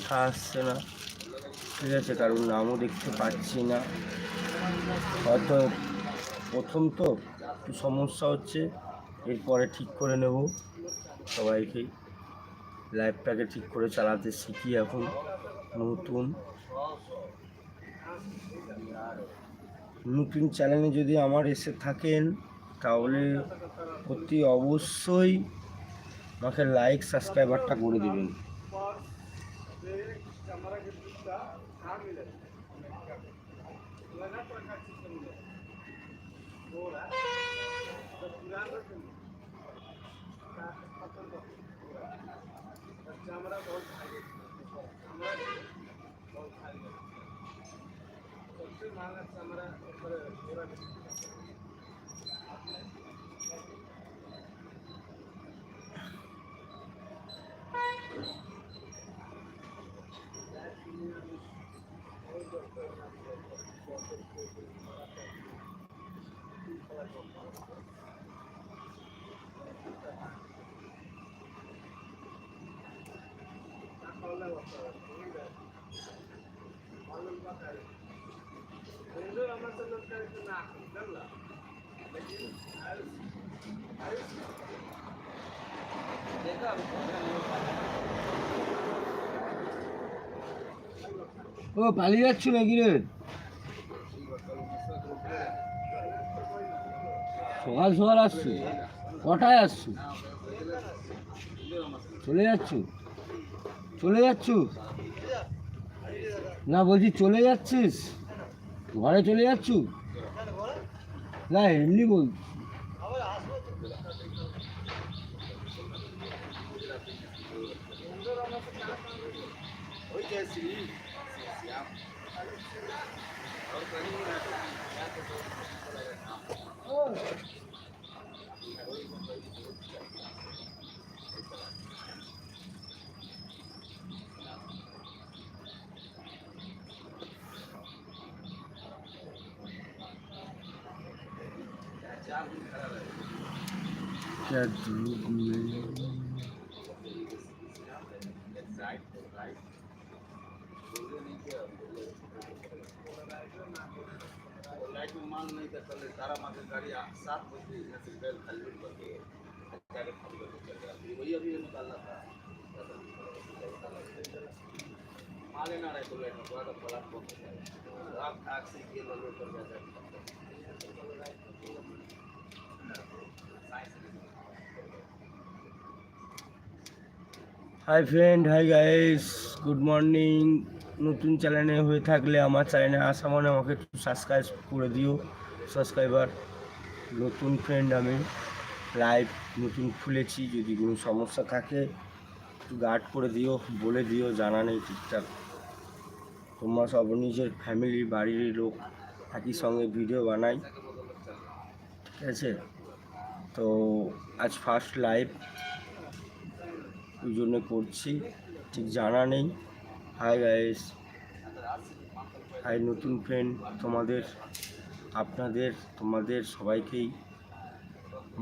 দেখা আসছে না, ঠিক আছে, কারণ নামও দেখতে পাচ্ছি না। হয়তো প্রথম তো একটু সমস্যা হচ্ছে, এরপরে ঠিক করে নেব। সবাইকেই লাইফটাকে ঠিক করে চালাতে শিখি এখন। নতুন নতুন চ্যানেলে যদি আমার এসে থাকেন তাহলে অতি অবশ্যই আমাকে লাইক সাবস্ক্রাইবারটা করে দেবেন। ও পালিয়ে যাচ্ছ নাকি রে? সকাল সকাল আসছো? কটায় আসছো? চলে যাচ্ছ? চলে যাচ্ছ না, বলছি চলে যাচ্ছিস? ঘরে চলে যাচ্ছ? না এমনি বল। क्या धूप में मान नहीं कर चले सारा मार्केट गाड़ी 7 बजे यहाँ से बैल खाली करके जाके खाली करके चल गया वही अभी निकालना था माले ना रहे तो लेट थोड़ा तो पलट बहुत आप आग से ये लोग कर जाता hi friend, hi guys, good morning. নতুন চ্যানেলে হয়ে থাকলে আমার চ্যানেলে আসা মানে আমাকে একটু সাবস্ক্রাইব করে দিও, সাবস্ক্রাইবার। নতুন ফ্রেন্ড আমি, লাইভ নতুন খুলেছি, যদি কোনো সমস্যা থাকে একটু গার্ড করে দিও, বলে দিও, জানা নেই ঠিকঠাক। তোমরা সব নিজের ফ্যামিলি বাড়ির লোক একই সঙ্গে ভিডিও বানাই, ঠিক আছে? তো আজ ফার্স্ট লাইভ, ওই জন্য করছি, ঠিক জানা নেই। হাই গাইস, হাই নতুন ফ্রেন্ড, তোমাদের সবাইকেই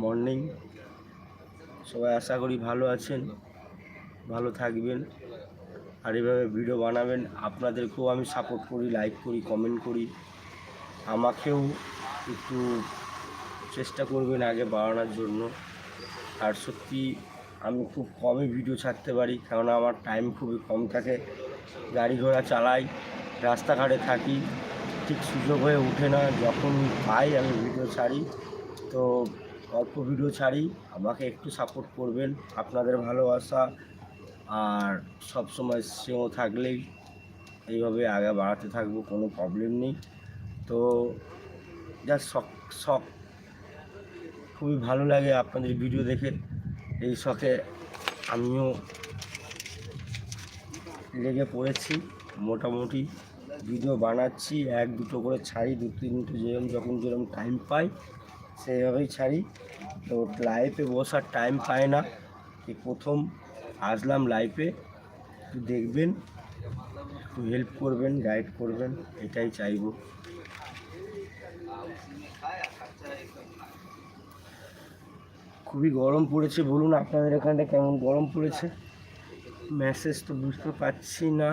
মর্নিং। সবাই আশা করি ভালো আছেন, ভালো থাকবেন, আর এভাবে ভিডিও বানাবেন। আপনাদেরকেও আমি সাপোর্ট করি, লাইক করি, কমেন্ট করি। আমাকেও একটু চেষ্টা করবেন আগে বাড়ানোর জন্য। আর সত্যি আমি খুব কমই ভিডিও ছাড়তে পারি, কারণ আমার টাইম খুবই কম থাকে, গাড়ি ঘোড়া চালাই, রাস্তাঘাটে থাকি, ঠিক সুযোগ হয়ে ওঠে না। যখন পাই আমি ভিডিও ছাড়ি, তো অল্প ভিডিও ছাড়ি। আমাকে একটু সাপোর্ট করবেন, আপনাদের ভালোবাসা আর সব সময় স্নেহ থাকলেই এইভাবে আগে বাড়াতে থাকবো, কোনো প্রবলেম নেই। তো যা শখ খুবই ভালো লাগে আপনাদের ভিডিও দেখে, এই শখে আমিও লেগে পড়েছি। মোটামুটি ভিডিও বানাচ্ছি, 1-2 করে ছাড়ি, 2-3 যেরকম টাইম পাই সেইভাবেই ছাড়ি। তো লাইভে বসার টাইম পায় না, এই প্রথম আসলাম লাইভে। একটু দেখবেন, একটু হেল্প করবেন, গাইড করবেন, এটাই চাইবো। খুবই গরম পড়েছে, বলুন আপনাদের এখানটা কেমন গরম পড়েছে? মেসেজ তো বুঝতে পারছি না।